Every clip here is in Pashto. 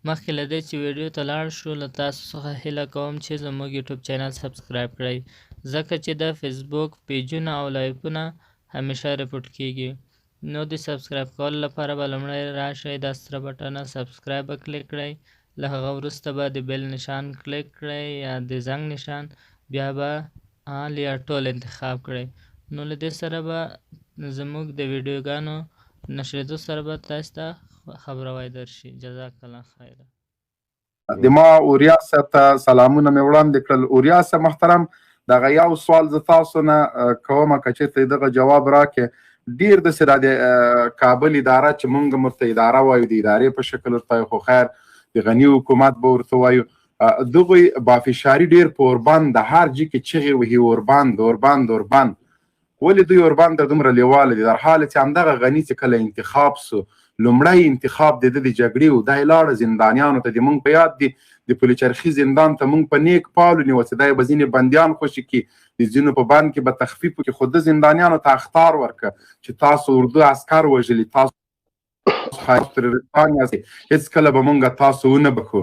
مخکې له دې چې ویډیو ته لاړ شو له تاسو څخه هیله کوم چې زموږ یوټیوب چینل سبسکرایب کړئ ځکه چې د فیسبوک پیجونه او لایفونه همیشه رپورټ کیږي نو د سبسکرایب کولو لپاره به لومړی راشئ دا سره بټنه سبسکرایب به کلیک کړئ له هغه وروسته به د بیل نشان کلیک کړئ یا د زنګ نشان بیا به آل یا ټول انتخاب کړئ نو له دې سره به زموږ د ویډیوګانو نشریدو سره به تاسو ته خبروای درشي جزاک الله خیر د ما اوریا ته سلامونه مې وړاندې کړل اوریا محترم دغه یو سوال ز تاسو نه کوم که چېرته دغه جواب راکې ډیر د سره د کابل اداره چې مونږ مرته اداره وایو د ادارې په شکل ورته خو خیر د غنی حکومت به ورته وایو دغوی بافشاري ډیر په اوربند د هر جي کې چغې وهي اوربند ولې دوی اوربند ته دومره لیواله دي در حال چې همدغه غني چې کله انتخاب سو لومړی انتخاب د جګړې و دا یې لاړه زندانیانو ته د مونږ په یاد دي د پلچرخي زندان ته مونږ په نیک پالو نیوه چې دا یې به ځینې بندیان خوشي کړي د ځینو په بند کې به تخفیف وکړي خو د زندانیانو ته اخطار ورکړه چې تاسو اردو عسکر وژلي تاسو هیڅکله به مونږ تاسو ونه بخو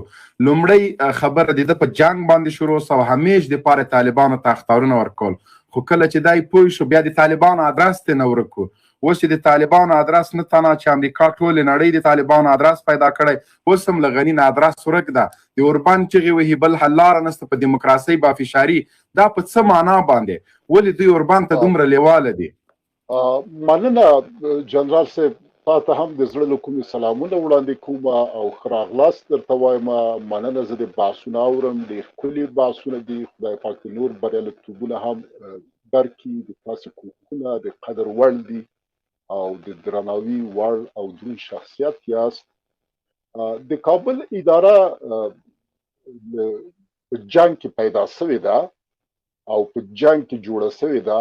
لومړی خبره د ده په جنګ باندې شروع سو او همیش دپاره طالبانو ته اخطارونه ورکول خو کله چې دی پوه شو بیا د طالبانو ادرس ترې نه ورک کړو اوس چې د طالبانو ادرس نه تنها چې امریکا ټولې نړۍ د طالبانو ادرس پیدا کړی اوس هم له غني نه ادرس ورک ده د اوربند چغې وهي بل حل لاره نشته په دیموکراسۍ بافشاري دا په څه معنا باندې ولې دوی اوربند ته دومره لیواله دي مننه جنرال صاحب تاسو هم د زړه له کومې سلامونه وړاندې کوم او ښه راغلاست درته وایم مننه زه د بحثونه اورم ډېر ښکلي بحثونه دي خدای پاک نور بریالیتوبونه هم درکړي د تاسو کوښښونه د قدر وړ دي او د درناوي وړ او دروند شخصیت یاست د کابل اداره په جنګ کې پیدا شوې ده او په جنګ کې جوړه شوې ده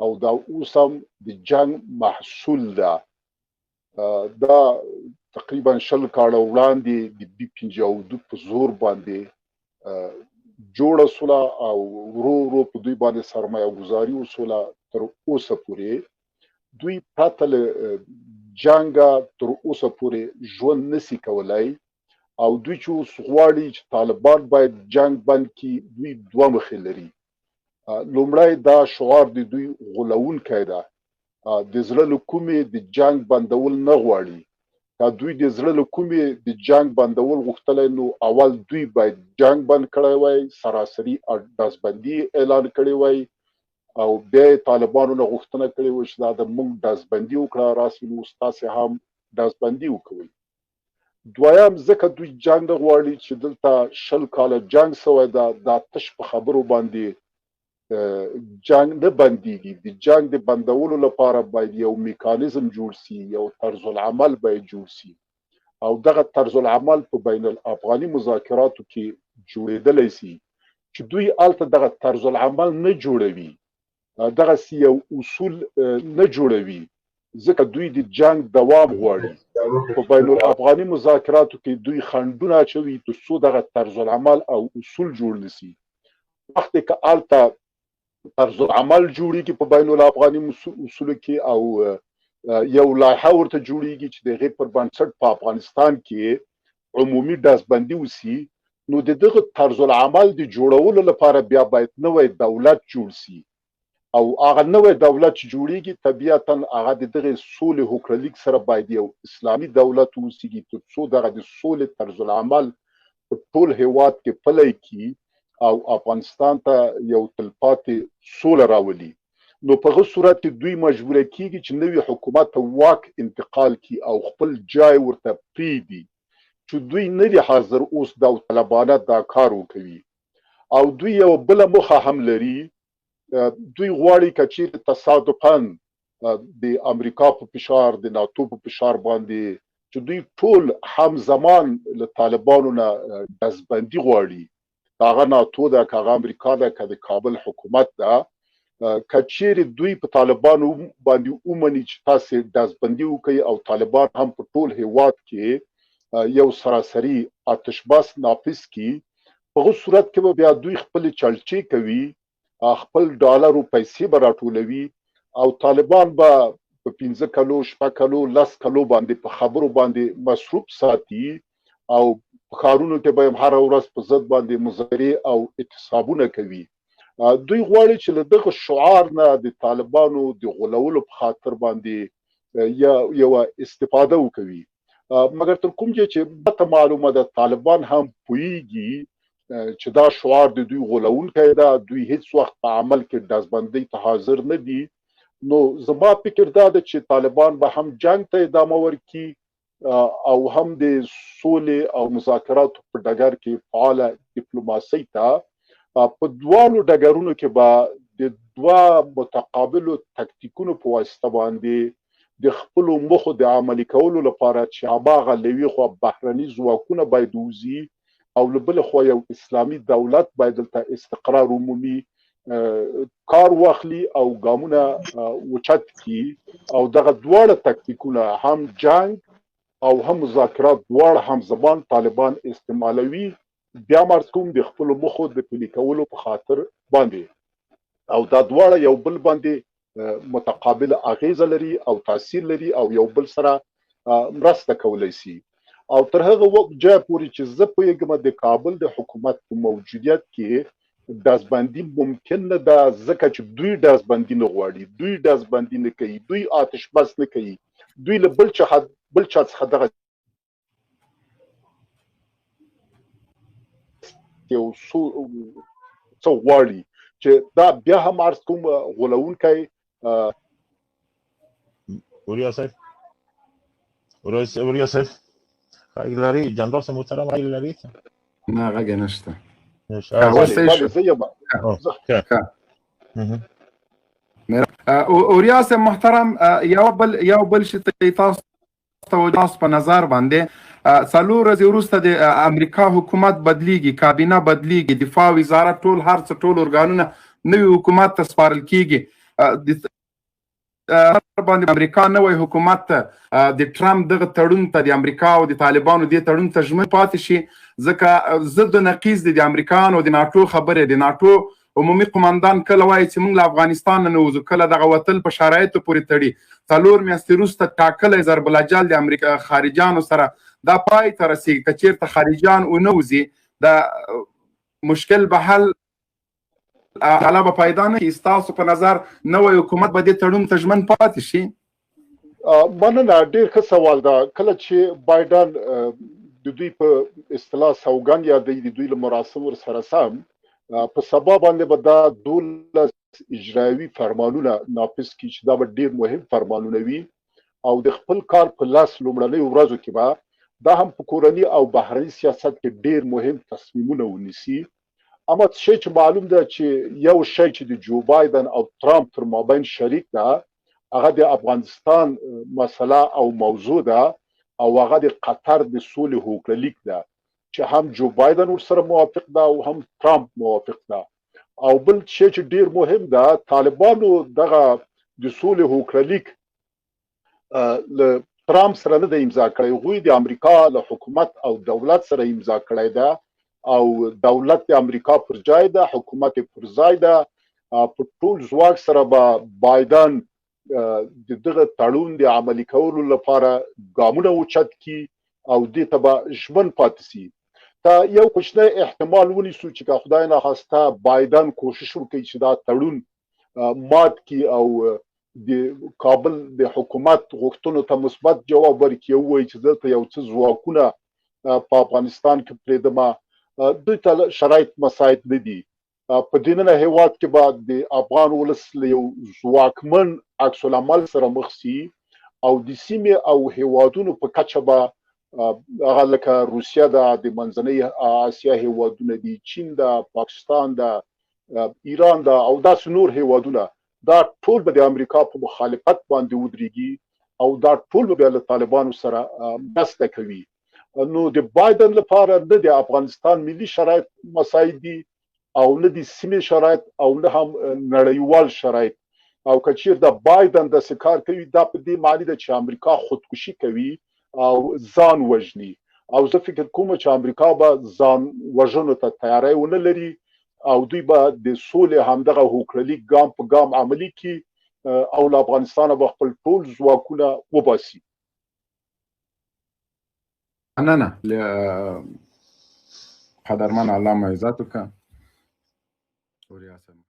او دا اوس هم د جنګ محصول ده دا تقریبا 20 کاله وړاندې د B52 په زور باندې جوړه سوله او ورو په دوی باندې سرمایه گذاري وسوله تر اوسه پورې دوی پرته له جنګه تر اوسه پورې ژوند نشي کولای او دوی چې اوس غواړي چې طالبان باید جنګ بند کړي دوی دوه مخې لري لومړی دا شعار د دوی غولونکی ده د زړه له کومې د جنګ بندول نه غواړي که دوی د زړه له کومې د جنګ بندول غوښتلی نو اول دوی باید جنګ بند کړی وای سراسري ډزبندي اعلان کړی وای او بیا طالبانو نه غوښتنه کړې وه چې دا د موږ ډزبندي وکړه راسي نو ستاسې هم ډزبندي وکوئ دویم ځکه دوی جنګ نه غواړي چې دلته 20 کاله جنګ سوی ده دا تش په خبرو باندې جنگ نه بنديږي د جنگ د بندولو لپاره باید یو میکانیزم جوړ شي یو طرز العمل باید جوړ شي او دغه طرز العمل په بین الافغاني مذاکراتو کې جوړېدلی شي چې دوی الته دغه طرز العمل نه جوړوي دغه یو اصول نه جوړوي ځکه دوی د جنگ دوام غواړي په بین الافغاني مذاکراتو کې دوی خنډونه اچوي ترڅو دغه طرز العمل او اصول جوړ نشي وخت کې الته طرز العمل جوړیږي په بین الافغاني اصولو کې او یو لایحه ورته جوړیږي چې د هغې پر بنسټ په افغانستان کې عمومي ډزبندي وسي نو د دغه طرز العمل د جوړولو لپاره بیا باید نوی دولت جوړ شي او هغه نوی دولت چې جوړیږي طبیعتا هغه د دغه سولې هوکړلیک سره باید یو اسلامي دولت وسیږي ترڅو دغه د سولې طرز العمل په ټول هیواد کې پلی کړي او افغانستان ته یو تلپاتې سوله راولي نو په هغه صورت کې دوی مجبوره کیږي چې نوی حکومت ته واک انتقال کړي او خپل جای ورته پریږدي چې دوی نه دي حاضر اوس داوطلبانه دا کار وکوي او دوی یو بله موخه هم لري دوی غواړي که چیرې تصادفاً د امریکا په فشار د ناتو په فشار باندې چې دوی ټول همزمان له طالبانو نه ډزبندي غواړي هغه ناتو ده که هغه امریکا ده که د کابل حکومت ده که چیرې دوی په طالبانو باندې ومني چې تاسې ډزبندي وکړي او طالبان هم په ټول هیواد کې یو سراسري آتش بس نافذ کړي په هغه صورت کې به بیا دوی خپلې چلچې کوي خپل ډالرو پیسې به راټولوي او طالبان به په 15 کلو 6 کلو 10 کلو باندې په خبرو باندې مصروف ساتي او په ښارونو کې به هر ورځ په ضد باندې مظاهرې او اعتصابونه کوي. دوی غواړي چې له دغه شعار نه د طالبانو د غولولو په خاطر باندې یو استفاده وکوي. مګر تر کوم چې ته معلومه ده طالبان هم پوهیږي چې دا شعار د دوی غولونکی ده، دوی هیڅ وخت په عمل کې ډزبندۍ ته حاضر نه دي. نو زما فکر دا ده چې طالبان به هم جنگ ته ادامه ورکړي او هم د سولې او مذاکراتو په ډګر کې فعاله ډیپلوماسۍ ته په دواړو ډګرونو کې به د دوه متقابلو تکتیکونو په واسطه باندې د خپل موخو د عملي کولو لپاره چې هماغه لوي خو بهرني ځواکونه باید وزي او له بل خوا یو اسلامي دولت باید دلته استقرار عمومي کار واخلي او ګامونه وچت کی او دغه دواړه تکتیکونه هم جنگ او هم مذاکرات دواړه هم زبان طالبان استعمالوي بیا مرکوم د خپل مخو د پلي کولو په خاطر باندې او دا دواړه یو بل باندې متقابل اغیزه لري او تاثیر لري او یو بل سره مرسته کولای شي. او تر هغه وخت پورې چې زه پوهیږم د کابل د حکومت په موجودیت کې داسبندي ممکن نه ده، ځکه چې دوی داسبندي نه غواړي، دوی داسبندي نه کوي، دوی آتش بس نه کوي، دوی له بل چا څخه دغه یو څو غواړي چې دا بیا هم عرض کوم غولونکی وریا صاحب غږ لري جنرال صاحب محترم غږ لري نه غږ نشته اوریا صاحب محترم یو بل شي تاسو توجه په نظر باندې څلور ورځې وروسته د امریکا حکومت بدلیږي، کابینه بدلیږي، دفاع وزارت ټول هر څه ټول ارګانونه نوي حکومت ته سپارل کیږي. باندې امریکا نوی حکومت ته د ټرمپ دغه تړون ته د امریکا او د طالبانو د تړون ته ژمن پاتې شي، ځکه ضد نقیض د امریکایانو د ناټو خبره د ناټو عمومي قماندان کله وایي چې موږ له افغانستان نه نوځو، کله دغه وتل په شرایطو پورې تړي. څلور میاشتې وروسته ټاکلی ضرب الاجل د امریکا خارجیانو سره دا پای ته رسیږي. که چېرته خارجیان ونه وځي د مشکل به حل حاله به پیدا نه شي. ستاسو په نظر نوی حکومت به دې تړون ته ژمن پاتې شي؟ مننه، ډېر ښه سوال ده. کله چې بایډن د دوی په اصطلاح سوګند یادوي د دوی له مراسمو سره سم په سبا باندې به دا 12 اجرایوي فرمانونه نافذ کړي چې دا به ډېر مهم فرمانونه وي او د خپل کار په لاس لومړنیو ورځو کې به دا هم په کورني او بهرني سیاست کې ډېر مهم تصمیمونه ونیسي. اما شی چې معلوم ده چې یو شی چې د جو بایدن او ترامپ تر مابین شریک ده هغه د افغانستان مسله او موضوع ده او هغه د قطر د سولې هوکړلیک ده چې هم جو بایدن ورسره موافق ده او هم ترامپ موافق ده. او بل شی چې ډیر مهم ده طالبانو دغه د سولې هوکړلیک له ترامپ سره نه د امضا کړی، هغوی د امریکا له حکومت او دولت سره امضا کړی ده او دولت د امریکا پر ځای ده، حکومت پر ځای ده. په ټول ځواک سره به بایدن د دغه تړون د عملي کولو لپاره ګامونه اوچت کړي او دې ته به ژمن پاتې شي. تا یو کوچنی احتمال ونیسو چې که خدای ناخواسته بایدن کوشش وکړي چې دا تړون مات کړي او د کابل د حکومت غوښتنو ته مثبت جواب ورکړي، ووایي چې دلته یو څه ځواکونه په افغانستان کې پرېږدمه، دوی ته شرایط مساعد نه دي. په دننه هیواد کې به د افغان ولس له یو ځواکمن عکس العمل سره مخ شي او د سیمې او هیوادونو په کچه به هغه لکه روسیه ده، د منځنۍ اسیا هیوادونه دي، چین ده، پاکستان ده، ایران ده او داسې نور هیوادونه، دا ټول به د امریکا په مخالفت باندې ودرېږي او دا ټول به له طالبانو سره مرسته کوي. نو د بایدن لپاره نه د افغانستان ملي شرایط مساعد دي او نه د سیمې شرایط او نه هم نړیوال شرایط. او که چیرته بایدن داسې کار کوي دا په دې معنی ده چې امریکا خودکشي کوي او ځان وژني او زه فکر کوم چې امریکا به ځان وژنو ته تیاری ونه لري او دوی به د سولې همدغه هوکړلیک ګام په ګام عملي کړي او له افغانستانه به خپل ټول ځواکونه وباسي. نه قدرمن الله مو عزت وکړه. وریا صاحب